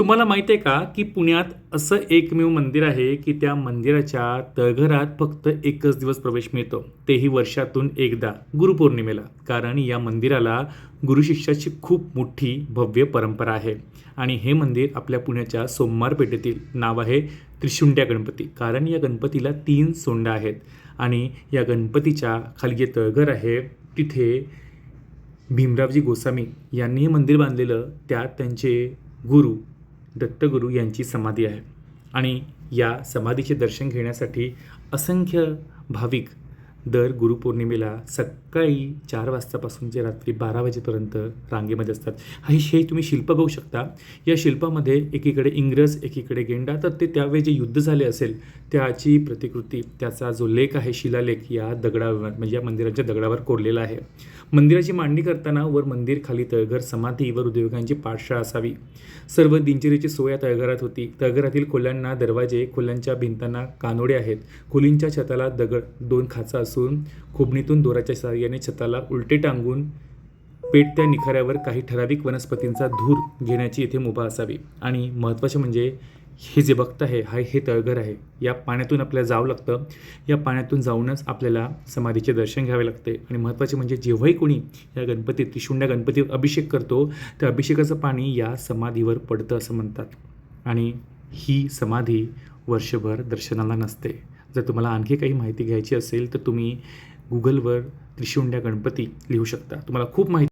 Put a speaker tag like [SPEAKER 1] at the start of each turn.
[SPEAKER 1] तुम्हाला माहिती आहे का की पुण्यात असं एकमेव मंदिर आहे की त्या मंदिराच्या तळघरात फक्त एकच दिवस प्रवेश मिळतो, तेही वर्षातून एकदा, गुरुपौर्णिमेला. कारण या मंदिराला गुरुशिष्याची खूप मोठी भव्य परंपरा आहे. आणि हे मंदिर आपल्या पुण्याच्या सोमवार पेठेतील नाव आहे त्रिशुंड्या गणपती. कारण या गणपतीला 3 सोंडा आहेत. आणि या गणपतीच्या खाली जे तळघर आहे तिथे भीमरावजी गोसावी यांनी हे मंदिर बांधलेलं. त्यात त्यांचे गुरु दत्तगुरू यांची समाधी आहे. आणि या समाधीचे दर्शन घेण्यासाठी असंख्य भाविक दर गुरुपौर्णिमेला सकाळी 4 वाजतापासून ते रात्री 12 वाजेपर्यंत रांगेमध्ये असतात. हे तुम्ही शिल्प बघू शकता. या शिल्पामध्ये एकीकडे इंग्रज, एकीकडे गेंडा. तर ते त्यावेळी जे युद्ध झाले असेल त्याची प्रतिकृती, त्याचा जो लेख आहे, शिलालेख या दगडावर म्हणजे या मंदिराच्या दगडावर कोरलेला आहे. मंदिराची मांडणी करताना वर मंदिर, खाली तळघर, समाधी व हृदयविकारांची पाठशाळा असावी. सर्व दिनचर्येची सोय या तळघरात होती. तळघरातील खोल्यांना दरवाजे, खोल्यांच्या भिंतांना कानोडे आहेत. खोलींच्या छताला दगड 2 खाचा असून खोबणीतून दोराच्या साहाय्याने छताला उलटे टांगून पेटत्या निखाऱ्यावर काही ठराविक वनस्पतींचा धूर घेण्याची इथे मुभा असावी. आणि महत्त्वाचे म्हणजे हे जे बघता आहे हे तळघर आहे. या पाण्यातून आपल्याला जावं लागतं. या पाण्यातून जाऊनच आपल्याला समाधीचे दर्शन घ्यावे लागते. आणि महत्त्वाचे म्हणजे जेव्हाही कोणी या गणपती त्रिशुंड्या गणपतीवर अभिषेक करतो त्या अभिषेकाचं पाणी या समाधीवर पडतं असं म्हणतात. आणि ही समाधी वर्षभर दर्शनाला नसते. जर तुम्हाला आणखी काही माहिती घ्यायची असेल तर तुम्ही गुगलवर त्रिशुंड्या गणपती लिहू शकता. तुम्हाला खूप माहिती